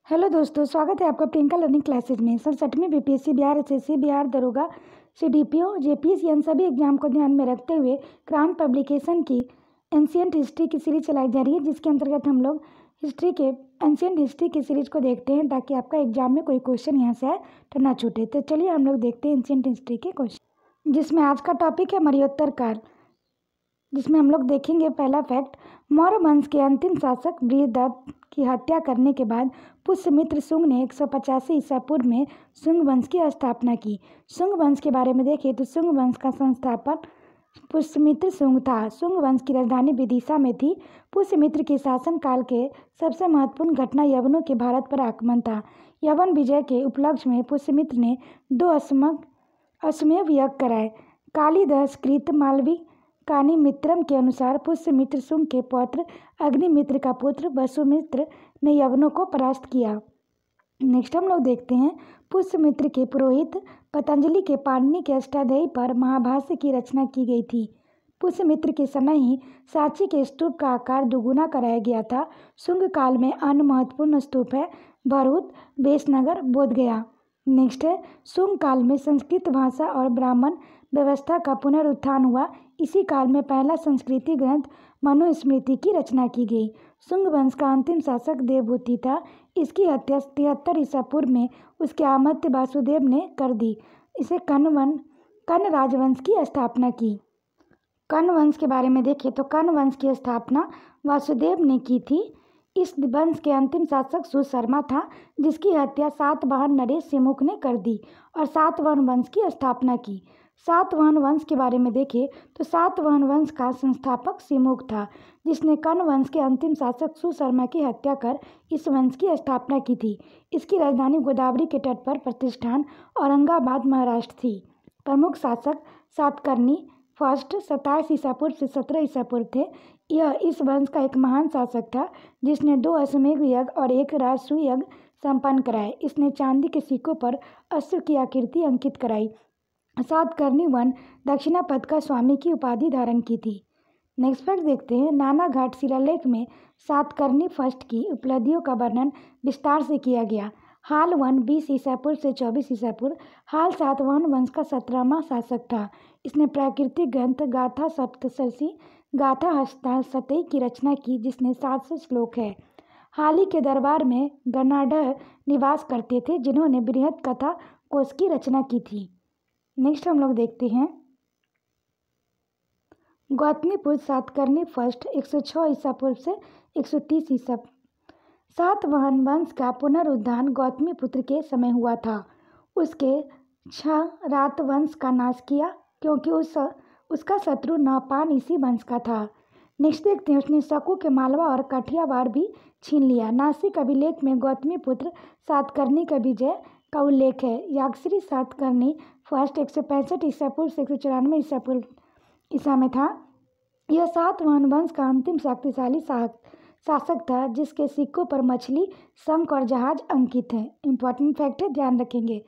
Hello दोस्तों, स्वागत है आपका प्रियंका लर्निंग क्लासेज में। 67वीं बीपीएससी बिहार, एसएससी बिहार, दरोगा, सीडीपीओ, जेपीएससी इन सभी एग्जाम को ध्यान में रखते हुए क्राउन पब्लिकेशन की एंशियंट हिस्ट्री की सीरीज चलाई जा रही है, जिसके अंतर्गत हम लोग एंशियंट हिस्ट्री की सीरीज को देखते हैं ताकि आपका एग्जाम में कोई क्वेश्चन यहाँ से आए तो ना छूटे। तो चलिए हम लोग देखते हैं एंशियंट हिस्ट्री के क्वेश्चन, जिसमें आज का टॉपिक है मौर्योत्तर काल, जिसमें हम लोग देखेंगे पहला फैक्ट। मौर्य वंश के अंतिम शासक बृहदत्त की हत्या करने के बाद पुष्यमित्र शुंग ने 185 ईसा पूर्व में शुंग वंश की स्थापना की। शुंग वंश के बारे में देखें तो शुंग वंश का संस्थापक पुष्यमित्र शुंग था। शुंग वंश की राजधानी विदिशा में थी। पुष्यमित्र के शासनकाल के सबसे महत्वपूर्ण घटना यवनों के भारत पर आक्रमण था। यवन विजय के उपलक्ष्य में पुष्यमित्र ने 2 अश्वमेध यज्ञ कराए। कालिदास कृत मालवी कानी मित्रम के अनुसार पुष्यमित्र शुंग के पौत्र अग्निमित्र का पुत्र वसुमित्र ने यवनों को परास्त किया। नेक्स्ट हम लोग देखते हैं पुष्यमित्र के पुरोहित पतंजलि के पाणिनि के अष्टाध्यायी पर महाभाष्य की रचना की गई थी। पुष्यमित्र के समय ही सांची के स्तूप का आकार दुगुना कराया गया था। शुंग काल में अन्य महत्वपूर्ण स्तूप है भरूच, बेसनगर, बोधगया। नेक्स्ट है शुंग काल में संस्कृत भाषा और ब्राह्मण व्यवस्था का पुनरुत्थान हुआ। इसी काल में पहला संस्कृति ग्रंथ मनुस्मृति की रचना की गई। शुंग वंश का अंतिम शासक देवभूति था। इसकी हत्या 73 ईसा पूर्व में उसके आमात्य वासुदेव ने कर दी। इसे कर्ण राजवंश की स्थापना की। कर्ण वंश के बारे में देखें तो कर्ण वंश की स्थापना वासुदेव ने की थी। इस वंश के अंतिम शासक सुशर्मा था, जिसकी हत्या सातवाहन नरेश सिमुख ने कर दी और सातवाहन वंश की स्थापना की। सातवाहन वंश के बारे में देखें तो सातवाहन वंश का संस्थापक सिमुख था, जिसने कर्ण वंश के अंतिम शासक सुशर्मा की हत्या कर इस वंश की स्थापना की थी। इसकी राजधानी गोदावरी के तट पर प्रतिष्ठान औरंगाबाद महाराष्ट्र थी। प्रमुख शासक सातकर्णी फर्स्ट 27 ईसा पूर्व से 17 ईसा पूर्व थे। यह इस वंश का एक महान शासक था, जिसने 2 अश्वमेध यज्ञ और 1 राजसूय यज्ञ संपन्न कराए। इसने चांदी के सिक्कों पर अश्व की आकृति अंकित कराई। सातकर्णी वन दक्षिणापथ का स्वामी की उपाधि धारण की थी। नेक्स्ट फैक्ट देखते हैं। नानाघाट शिलालेख में सातकर्णी फर्स्ट की उपलब्धियों का वर्णन विस्तार से किया गया। हाल वन 20 ईसा पूर्व से 24 ईसा पूर्व। हाल सातवाहन वंश का 17वां शासक था। इसने प्राकृतिक ग्रंथ गाथा सप्तशती गाथा हस्ताशतई की रचना की, जिसने 700 श्लोक है। हाल ही के दरबार में गणाढ़ निवास करते थे, जिन्होंने बृहद कथा कोश की रचना की थी। नेक्स्ट हम लोग देखते हैं गौतमीपुत्र सातकर्णी फर्स्ट 106 ईसा पूर्व से 130 ईसा। सातवाहन वंश का पुनरुद्धान गौतमीपुत्र के समय हुआ था। उसके रात वंश का नाश किया, क्योंकि उसका शत्रु नौपान इसी वंश का था। नेक्स्ट देखते हैं उसने शकु के मालवा और कठियावाड़ भी छीन लिया। नासिक अभिलेख में गौतमीपुत्र सातकर्णी का विजय का उल्लेख है। यागश्री सातकर्णी फर्स्ट 165 ईसा पूर्व से 194 ईसा पूर्व ईसा में था। यह सातवाहन वंश का अंतिम शक्तिशाली शासक था, जिसके सिक्कों पर मछली, शंख और जहाज अंकित हैं। इंपॉर्टेंट फैक्ट है, ध्यान रखेंगे।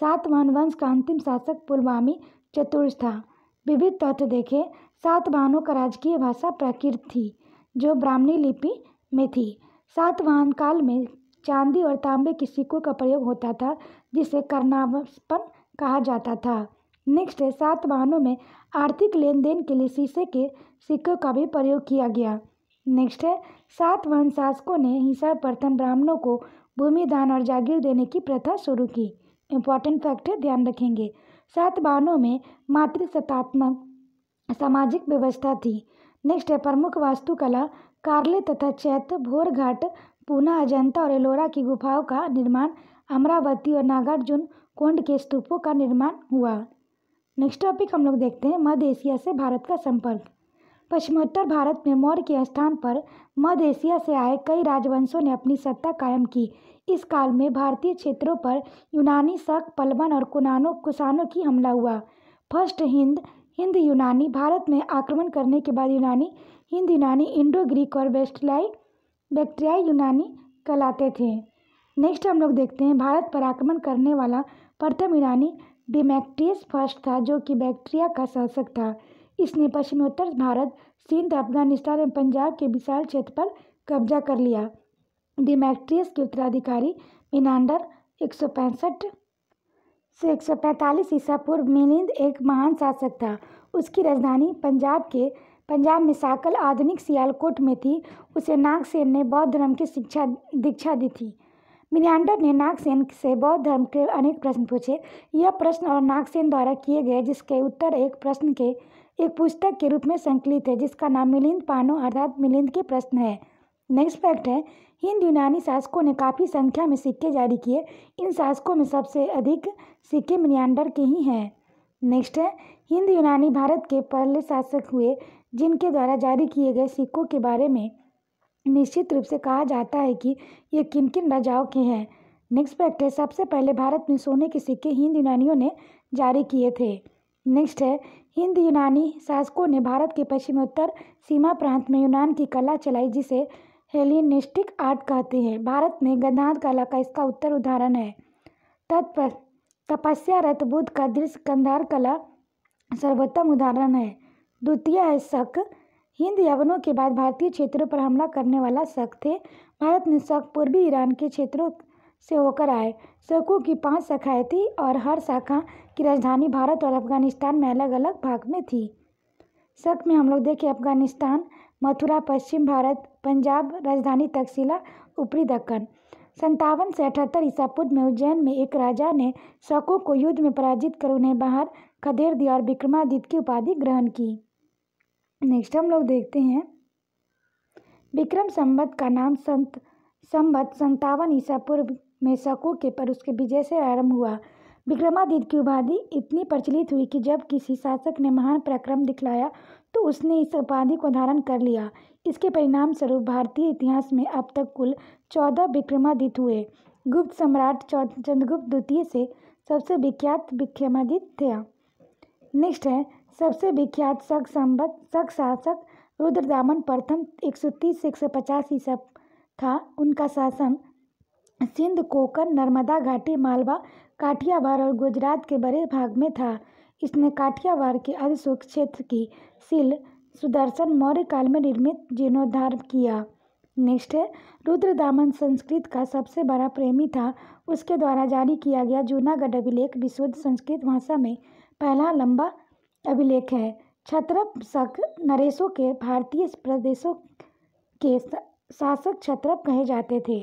सातवाहन वंश का अंतिम शासक पुलमावी चतुर्थ था। विविध तथ्य देखें। सातवाहनों का राजकीय भाषा प्राकृत थी, जो ब्राह्मणी लिपि में थी। सातवाहन काल में चांदी और तांबे के सिक्कों का प्रयोग होता था, जिसे कर्णावपन कहा जाता था। नेक्स्ट है सातवाहनों में आर्थिक लेन देन के लिए शीशे के सिक्कों का भी प्रयोग किया गया। नेक्स्ट है सातवाहन शासकों ने ही सर्वप्रथम ब्राह्मणों को भूमि दान और जागीर देने की प्रथा शुरू की। इंपॉर्टेंट फैक्ट है, ध्यान रखेंगे। सातवाहनों में मातृसत्तात्मक सामाजिक व्यवस्था थी। नेक्स्ट है प्रमुख वास्तुकला कार्ले तथा चैत्य, भोरघाट, पूना, अजंता और एलोरा की गुफाओं का निर्माण, अमरावती और नागार्जुन कोंड के स्तूपों का निर्माण हुआ। नेक्स्ट टॉपिक हम लोग देखते हैं मध्य एशिया से भारत का संपर्क। पश्चिमोत्तर भारत में मौर्य के स्थान पर मध्य एशिया से आए कई राजवंशों ने अपनी सत्ता कायम की। इस काल में भारतीय क्षेत्रों पर यूनानी, शक, पल्लवन और कुषाणों की हमला हुआ। फर्स्ट हिंद यूनानी भारत में आक्रमण करने के बाद हिंद यूनानी, इंडो ग्रीक और बैक्ट्रियाई यूनानी कहलाते थे। नेक्स्ट हम लोग देखते हैं भारत पर आक्रमण करने वाला प्रथम यूनानी डिमेट्रियस फर्स्ट था, जो कि बैक्ट्रिया का शासक था। इसने पश्चिमोत्तर भारत, सिंध, अफगानिस्तान और पंजाब के विशाल क्षेत्र पर कब्जा कर लिया। डिमेट्रियस के उत्तराधिकारी मिनांडर 165 से 145 ईसा पूर्व मिलिंद एक महान शासक था। उसकी राजधानी पंजाब में साकल आधुनिक सियालकोट में थी। उसे नागसेन ने बौद्ध धर्म की दीक्षा दी थी। मिलिंडर ने नागसेन से बौद्ध धर्म के अनेक प्रश्न पूछे। यह प्रश्न और नागसेन द्वारा किए गए जिसके उत्तर एक पुस्तक के रूप में संकलित है जिसका नाम मिलिंद पानो अर्थात मिलिंद के प्रश्न है। नेक्स्ट फैक्ट है, हिंद यूनानी शासकों ने काफ़ी संख्या में सिक्के जारी किए। इन शासकों में सबसे अधिक सिक्के मिलिंडर के ही हैं। नेक्स्ट है, हिंद यूनानी भारत के पहले शासक हुए जिनके द्वारा जारी किए गए सिक्कों के बारे में निश्चित रूप से कहा जाता है कि ये किन किन राजाओं के हैं। नेक्स्ट फैक्ट है, सबसे पहले भारत में सोने के सिक्के हिंद यूनानियों ने जारी किए थे। नेक्स्ट है, हिंद यूनानी शासकों ने भारत के पश्चिमोत्तर सीमा प्रांत में यूनान की कला चलाई जिसे हेलेनिस्टिक आर्ट कहते हैं। भारत में गंधार कला का इसका उत्तर उदाहरण है। तपस्यारत बुद्ध का दृश्य गंधार कला सर्वोत्तम उदाहरण है। द्वितीय है शक। हिंद यवनों के बाद भारतीय क्षेत्रों पर हमला करने वाला शक थे। भारत में शक पूर्वी ईरान के क्षेत्रों से होकर आए। शकों की 5 शाखाएं थी और हर शाखा की राजधानी भारत और अफगानिस्तान में अलग अलग भाग में थी। शक में हम लोग देखें अफगानिस्तान, मथुरा, पश्चिम भारत, पंजाब, राजधानी तक्षशिला, ऊपरी दक्कन। 57 से 78 ईसा पूर्व में उज्जैन में एक राजा ने शकों को युद्ध में पराजित कर उन्हें बाहर खदेड़ दिया और विक्रमादित्य की उपाधि ग्रहण की। नेक्स्ट हम लोग देखते हैं विक्रम संवत का नाम संवत 57 ईसा पूर्व में शकों के पर उसके विजय से आरंभ हुआ। विक्रमादित्य की उपाधि इतनी प्रचलित हुई कि जब किसी शासक ने महान पराक्रम दिखलाया तो उसने इस उपाधि को धारण कर लिया। इसके परिणाम स्वरूप भारतीय इतिहास में अब तक कुल 14 विक्रमादित्य हुए। गुप्त सम्राट चंद्रगुप्त द्वितीय से सबसे विख्यात विक्रमादित्य थे। नेक्स्ट है, सबसे विख्यात शक शासक रुद्रदामन प्रथम 130 से 150 ईसा था। उनका शासन सिंध, कोंकण, नर्मदा घाटी, मालवा, काठियावाड़ और गुजरात के बड़े भाग में था। इसने काठियावाड़ के अधोक्षेत्र क्षेत्र की सील सुदर्शन मौर्य काल में निर्मित जीर्णोद्धार किया। नेक्स्ट है, रुद्रदामन संस्कृत का सबसे बड़ा प्रेमी था। उसके द्वारा जारी किया गया जूनागढ़ अभिलेख विशुद्ध संस्कृत भाषा में पहला लंबा अभिलेख है। क्षत्रप शक नरेशों के भारतीय प्रदेशों के शासक क्षत्रप कहे जाते थे।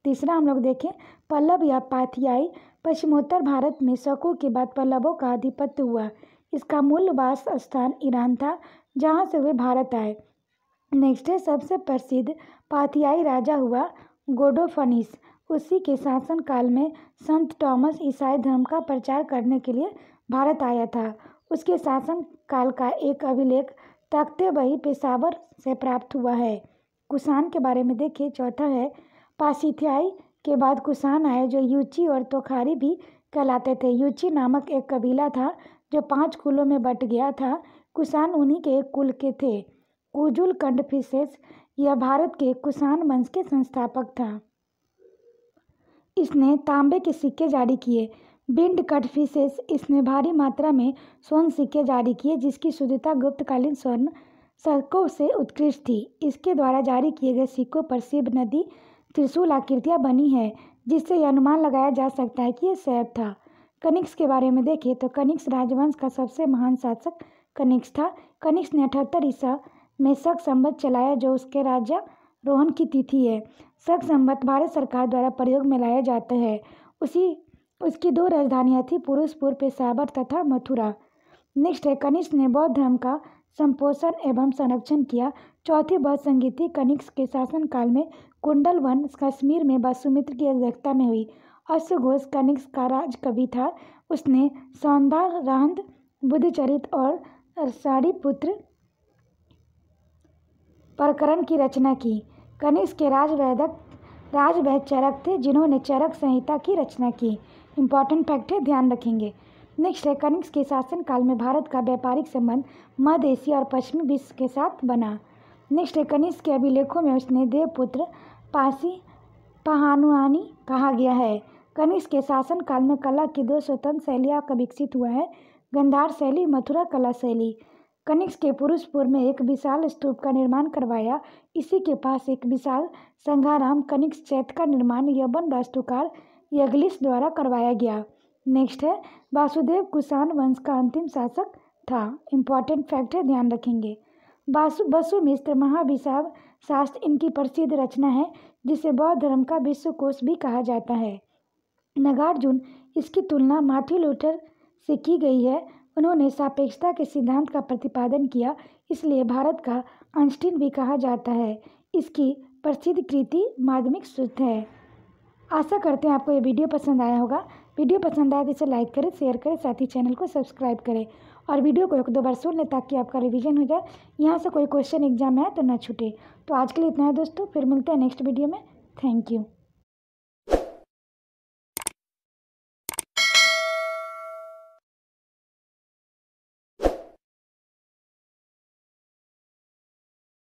तीसरा हम लोग देखें पल्लव या पाथियाई। पश्चिमोत्तर भारत में शकों के बाद पल्लवों का आधिपत्य हुआ। इसका मूल वास स्थान ईरान था जहाँ से वे भारत आए। नेक्स्ट है, सबसे प्रसिद्ध पाथियाई राजा हुआ गोडोफनिस। उसी के शासन काल में संत टॉमस ईसाई धर्म का प्रचार करने के लिए भारत आया था। उसके शासन काल का एक अभिलेख तख्ते बही पेशावर से प्राप्त हुआ है। कुषाण के बारे में देखें। चौथा है, पासिथियाई के बाद कुषाण आए जो यूची और तोखारी भी कहलाते थे। यूची नामक एक कबीला था जो 5 कुलों में बट गया था। कुषाण उन्हीं के एक कुल के थे। कुजुल कंडफिसेस यह भारत के कुषाण वंश के संस्थापक था। इसने तांबे के सिक्के जारी किए। बिंड कटफिसेस इसने भारी मात्रा में स्वर्ण सिक्के जारी किए जिसकी शुद्धता गुप्तकालीन स्वर्ण सिक्कों से उत्कृष्ट थी। इसके द्वारा जारी किए गए सिक्कों पर शिव नदी त्रिशूल आकृतियाँ बनी है जिससे यह अनुमान लगाया जा सकता है कि यह शैव था। कनिष्क के बारे में देखें तो कनिष्क राजवंश का सबसे महान शासक कनिष्क था। कनिष्क ने 78 ईसा में शक संवत चलाया जो उसके राज्यारोहण की तिथि है। शक संवत भारत सरकार द्वारा प्रयोग में लाया जाता है। उसकी 2 राजधानियाँ थी, पुरुषपुर पेशावर तथा मथुरा। नेक्स्ट है, कनिष्क ने बौद्ध धर्म का संपोषण एवं संरक्षण किया। चौथी बौद्ध संगीति कनिष्क के शासनकाल में कुंडल वन कश्मीर में वसुमित्र की अध्यक्षता में हुई। अश्वघोष कनिष्क का राजकवि था। उसने सौंदर्यार्ध, बुद्धचरित और सारिपुत्र प्रकरण की रचना की। कनिष्क के राजवैद्य चरक थे जिन्होंने चरक संहिता की रचना की। इंपॉर्टेंट फैक्ट है, ध्यान रखेंगे। नेक्स्ट है, कनिष्क के शासनकाल में भारत का व्यापारिक संबंध मध्य एशिया और पश्चिमी विश्व के साथ बना। नेक्स्ट है, कनिष्क के अभिलेखों में उसने देवपुत्र पासी पहानुआनी कहा गया है। कनिष्क के शासनकाल में कला की 2 स्वतंत्र शैलियाँ का विकसित हुआ है, गंधार शैली, मथुरा कला शैली। कनिष्क के पुरुषपुर में एक विशाल स्तूप का निर्माण करवाया। इसी के पास एक विशाल संघाराम कनिष्क चैत्य का निर्माण यवन वास्तुकार यग्लिस द्वारा करवाया गया। नेक्स्ट है वासुदेव कुषाण वंश का अंतिम शासक था। इम्पॉर्टेंट फैक्ट है, ध्यान रखेंगे। वसुमित्र महाभिषाव शास्त्र इनकी प्रसिद्ध रचना है जिसे बौद्ध धर्म का विश्वकोश भी कहा जाता है। नागार्जुन इसकी तुलना माथ्यू लूथर से की गई है। उन्होंने सापेक्षता के सिद्धांत का प्रतिपादन किया, इसलिए भारत का आइंस्टीन भी कहा जाता है। इसकी प्रसिद्ध कृति माध्यमिक सूत्र है। आशा करते हैं आपको ये वीडियो पसंद आया होगा। वीडियो पसंद आए तो इसे लाइक करें, शेयर करें, साथ ही चैनल को सब्सक्राइब करें और वीडियो को 1-2 बार सुन लें ताकि आपका रिवीजन हो जाए। यहाँ से कोई क्वेश्चन एग्जाम में आए तो ना छूटे। तो आज के लिए इतना है दोस्तों, फिर मिलते हैं नेक्स्ट वीडियो में। Thank you.